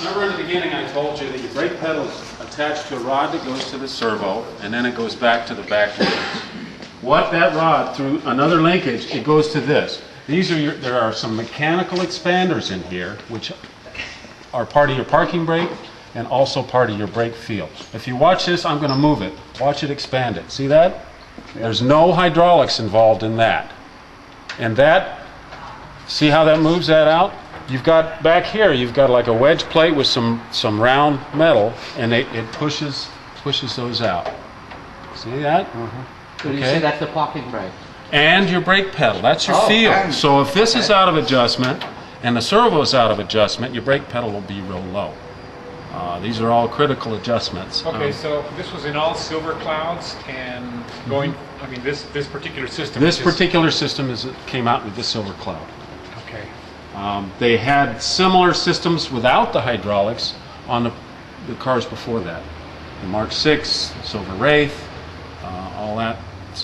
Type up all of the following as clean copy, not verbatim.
Remember in the beginning I told you that your brake pedal is attached to a rod that goes to the servo, and then it goes back to the back wheels. What that rod, through another linkage, it goes to this. These are there are some mechanical expanders in here, which are part of your parking brake and also part of your brake feel. If you watch this, I'm going to move it. Watch it expand it. See that? There's no hydraulics involved in that. And that, see how that moves that out? You've got back here, you've got like a wedge plate with some round metal, and it pushes those out. See that? So you say that's the parking brake? And your brake pedal, that's your feel. So if this is out of adjustment and the servo is out of adjustment, your brake pedal will be real low. These are all critical adjustments. Okay, so this was in all silver clouds and going, I mean, this particular system. This particular system came out with the silver cloud. Okay. They had similar systems without the hydraulics on the cars before that. The Mark 6, Silver Wraith, all that.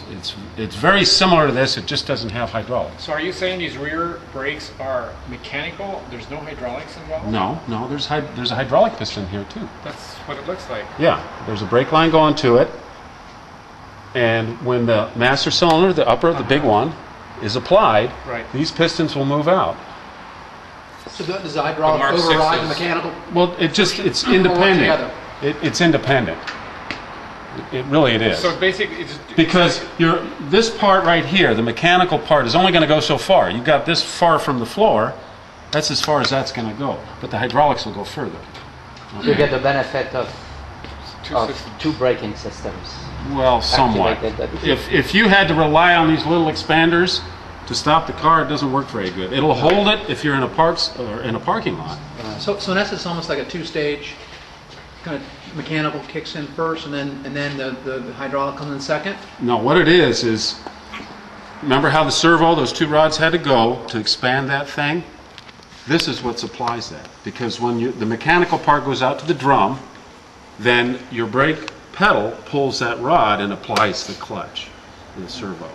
It's very similar to this, it just doesn't have hydraulics. So are you saying these rear brakes are mechanical? There's no hydraulics involved? No, there's a hydraulic piston here too. That's what it looks like. Yeah, there's a brake line going to it, and when the master cylinder, the upper, the big one, is applied, these pistons will move out. So does the hydraulic override the mechanical? Well, it's independent. It's independent. It is. So basically, because this part right here, the mechanical part, is only going to go so far. You've got this far from the floor. That's as far as that's going to go. But the hydraulics will go further. Okay. You get the benefit of two braking systems. Well, somewhat. If you had to rely on these little expanders to stop the car, it doesn't work very good. It'll hold it if you're in a parking lot. So in essence, almost like a two-stage kind of mechanical kicks in first, and then the hydraulic comes in second. No, what it is remember how the servo, those two rods had to go to expand that thing? This is what supplies that, because when the mechanical part goes out to the drum, then your brake pedal pulls that rod and applies the clutch, the servo.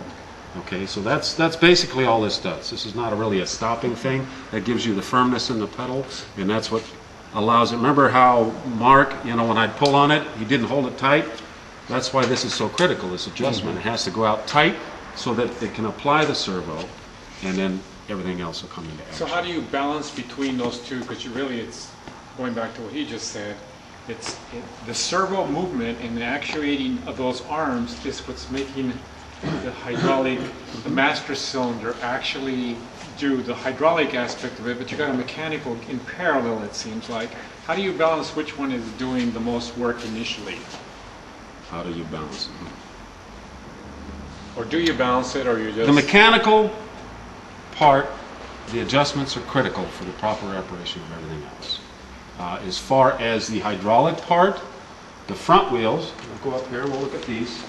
Okay, so that's basically all this does. This is not really a stopping thing. That gives you the firmness in the pedal, and that's what allows it. Remember how Mark, when I'd pull on it, he didn't hold it tight? That's why this is so critical, this adjustment. It has to go out tight so that it can apply the servo, and then everything else will come into action. So how do you balance between those two? Because it's going back to what he just said, the servo movement and the actuating of those arms is what's making the hydraulic, the master cylinder actually do the hydraulic aspect of it, but you got a mechanical in parallel, it seems like. How do you balance which one is doing the most work initially? How do you balance it? Or do you balance it, or you just... The mechanical part, the adjustments are critical for the proper operation of everything else. As far as the hydraulic part, the front wheels, we'll go up here, we'll look at these,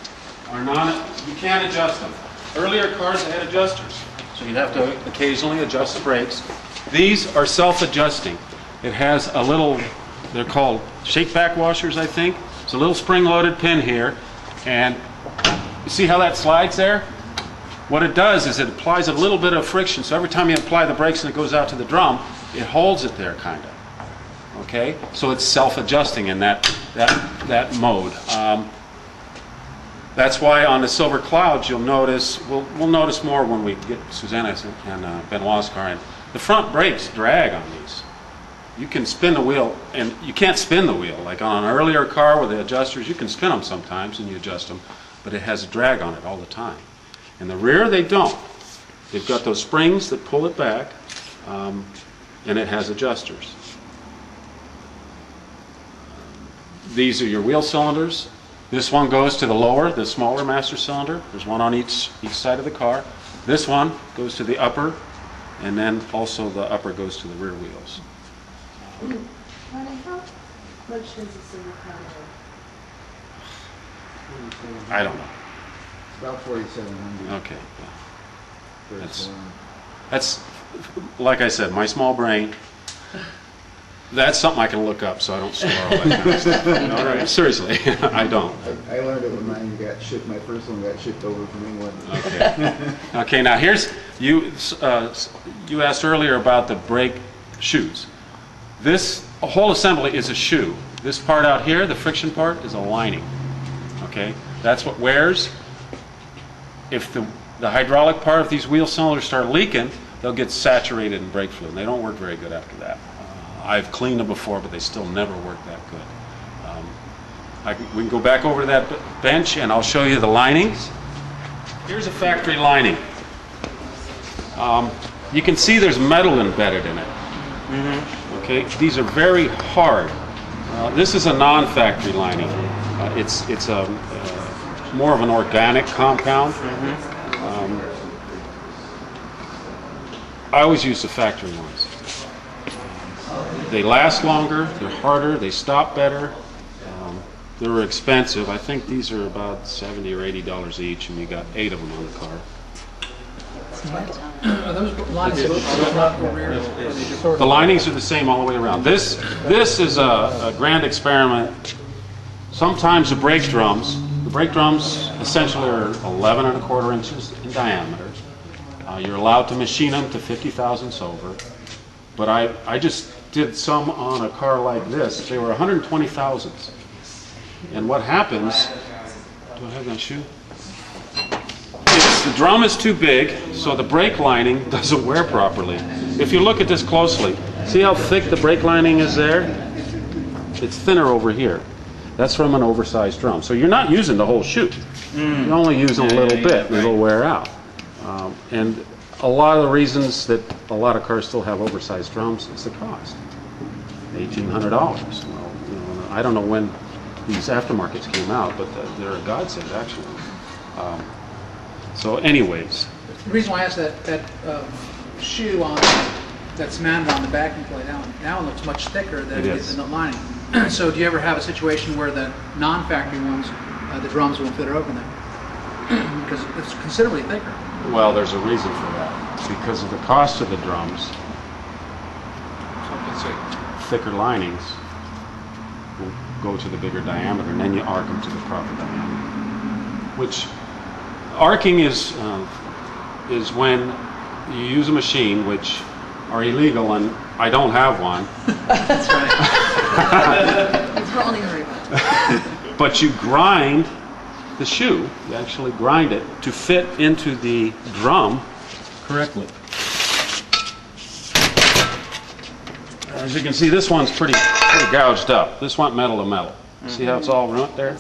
you can't adjust them. Earlier cars had adjusters, so you'd have to occasionally adjust the brakes. These are self-adjusting. It has a little, they're called shake back washers, I think. It's a little spring-loaded pin here, and you see how that slides there? What it does is it applies a little bit of friction, so every time you apply the brakes and it goes out to the drum, it holds it there, kind of. Okay? So it's self-adjusting in that mode. That's why on the Silver Clouds you'll notice, we'll notice more when we get Susanna's and Benoit's car in. The front brakes drag on these. You can spin the wheel, and you can't spin the wheel. Like on an earlier car with the adjusters, you can spin them sometimes and you adjust them, but it has a drag on it all the time. In the rear, they don't. They've got those springs that pull it back, and it has adjusters. These are your wheel cylinders. This one goes to the smaller master cylinder. There's one on each side of the car. This one goes to the upper, and then also the upper goes to the rear wheels. Ronny, how much does the Silver Cloud weigh? I don't know. About 4,700. Okay. Yeah. That's like I said, my small brain. That's something I can look up, so I don't store all that kind of stuff. All right, seriously, I don't. I learned it when mine got shipped. My first one got shipped over from England. Okay. Okay. Now here's you. You asked earlier about the brake shoes. a whole assembly is a shoe. This part out here, the friction part, is a lining. Okay, that's what wears. If the hydraulic part of these wheel cylinders start leaking, they'll get saturated in brake fluid, and they don't work very good after that. I've cleaned them before, but they still never work that good. We can go back over to that bench, and I'll show you the linings. Here's a factory lining. You can see there's metal embedded in it. Okay, these are very hard. This is a non-factory lining. It's more of an organic compound. I always use the factory ones. They last longer, they're harder, they stop better. They're expensive. I think these are about $70 or $80 each, and you got 8 of them on the car. Are those linings front or rear? The linings are the same all the way around. This is a grand experiment. Sometimes the brake drums essentially are 11¼ inches in diameter. You're allowed to machine them to 50 thousandths over. But I just did some on a car like this. They were 120 thousandths. And what happens, do I have that shoe? The drum is too big, so the brake lining doesn't wear properly. If you look at this closely, see how thick the brake lining is there? It's thinner over here. That's from an oversized drum. So you're not using the whole shoe. You're only using a little bit, and it'll wear out. And a lot of the reasons that a lot of cars still have oversized drums is the cost. $1,800. Well, I don't know when these aftermarkets came out, but they're a godsend, actually. So anyways. The reason why I asked that shoe that's mounted on the backing plate now it looks much thicker than the lining. So do you ever have a situation where the non-factory ones, the drums won't fit over them? Because it's considerably thicker. Well, there's a reason for that. Because of the cost of the drums, thicker linings will go to the bigger diameter, and then you arc them to the proper diameter. Which arcing is when you use a machine, which are illegal, and I don't have one. That's right. It's Ronny Shaver. But you grind the shoe. You actually grind it to fit into the drum correctly. As you can see, this one's pretty gouged up. This went metal to metal. See how it's all ruined there?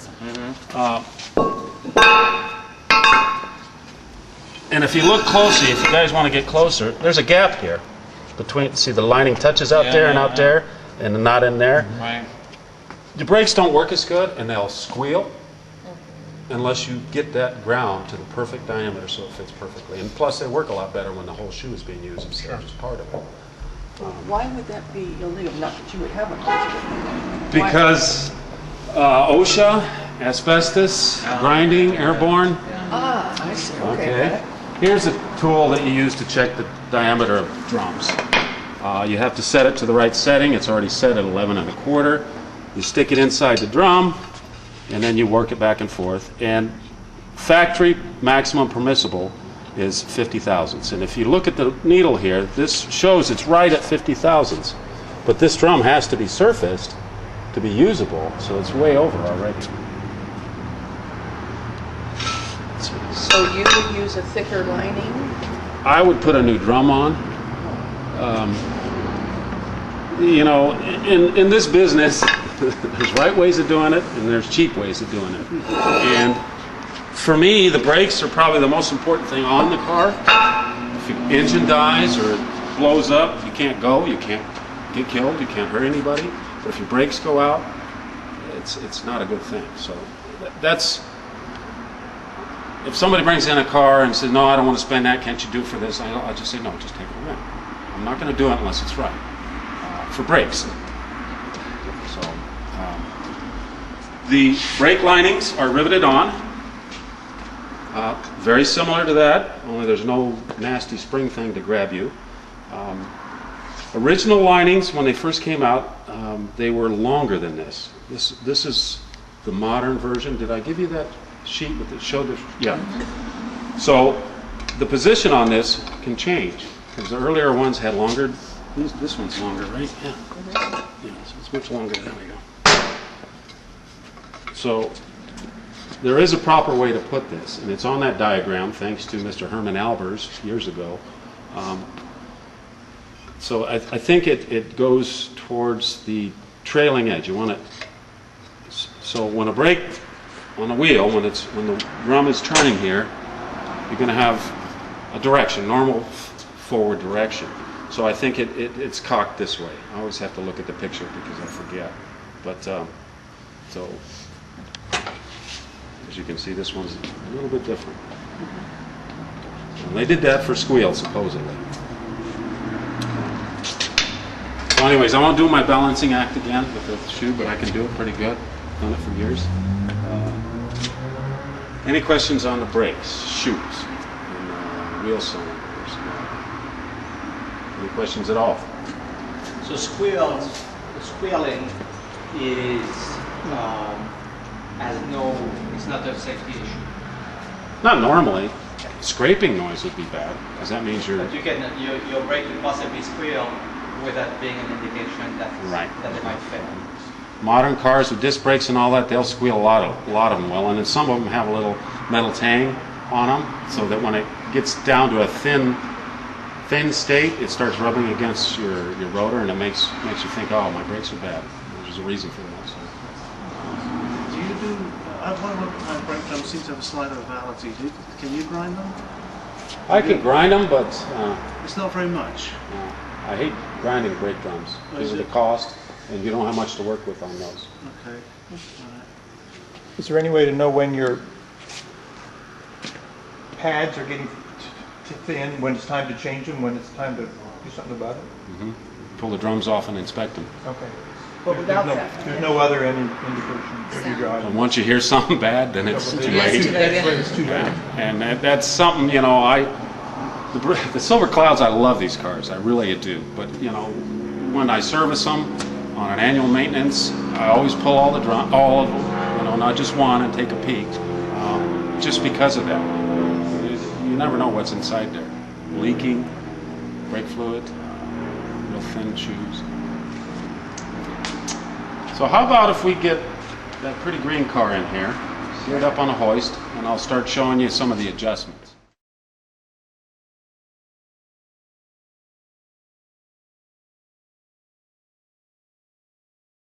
And if you look closely, if you guys want to get closer, there's a gap here between. See, the lining touches out there and out there, and not in there. Right. The brakes don't work as good, and they'll squeal unless you get that ground to the perfect diameter so it fits perfectly. And plus, they work a lot better when the whole shoe is being used instead of just part of it. Why would that be illegal? Not that you would have a Because OSHA, asbestos, grinding, airborne. Ah, I see. Okay. Here's a tool that you use to check the diameter of drums. You have to set it to the right setting. It's already set at 11¼ You stick it inside the drum, and then you work it back and forth. And factory maximum permissible is 50 thousandths. And if you look at the needle here, this shows it's right at 50 thousandths. But this drum has to be surfaced to be usable, so it's way over already. So you would use a thicker lining? I would put a new drum on. In this business, there's right ways of doing it, and there's cheap ways of doing it. And for me, the brakes are probably the most important thing on the car. If your engine dies or it blows up, you can't go, you can't get killed, you can't hurt anybody. But if your brakes go out, it's not a good thing. So that's. If somebody brings in a car and says, no, I don't want to spend that, can't you do it for this? I'll just say, no, just take it away. I'm not going to do it unless it's right. For brakes. So, the brake linings are riveted on. Very similar to that, only there's no nasty spring thing to grab you. Original linings, when they first came out, they were longer than this. This is the modern version. Did I give you that sheet with it showed the So the position on this can change because the earlier ones had longer. This one's longer, right? Yeah. So it's much longer. There we go. So there is a proper way to put this, and it's on that diagram thanks to Mr. Herman Albers years ago. So I think it goes towards the trailing edge. You want it, so when a brake on a wheel, when the drum is turning here, you're going to have a direction, normal forward direction. So I think it's cocked this way. I always have to look at the picture because I forget. But so as you can see, this one's a little bit different. And they did that for squeal, supposedly. So anyways, I won't do my balancing act again with the shoe, but I can do it pretty good. Done it for years. Any questions on the brakes, shoes, and wheel cylinders? Any questions at all? So squealing is it's not a safety issue. Not normally. Scraping noise would be bad, because that means you're... But your brake could possibly squeal without being an indication that they might fail. Modern cars with disc brakes and all that, they'll squeal a lot of them will, and then some of them have a little metal tang on them, so that when it gets down to a thin state, it starts rubbing against your rotor, and it makes you think, oh, my brakes are bad. There's a reason for that. So. Do you do? One of my brake drums seems to have a slider of validity. Can you grind them? I can grind them, but it's not very much. I hate grinding brake drums because of the cost, and you don't have much to work with on those. Okay. All right. Is there any way to know when your pads are getting thin, when it's time to change them, when it's time to do something about it? Mm-hmm. Pull the drums off and inspect them. Okay. But without that. There's no other indication that you drive. And once you hear something bad, then it's too late. It's too late. And that's something, you know, the Silver Clouds, I love these cars, I really do. But, you know, when I service them on an annual maintenance, I always pull all of them, you know, not just one, and take a peek, just because of that. You never know what's inside there. Leaking, brake fluid, real thin shoes. So how about if we get that pretty green car in here, get it up on a hoist, and I'll start showing you some of the adjustments.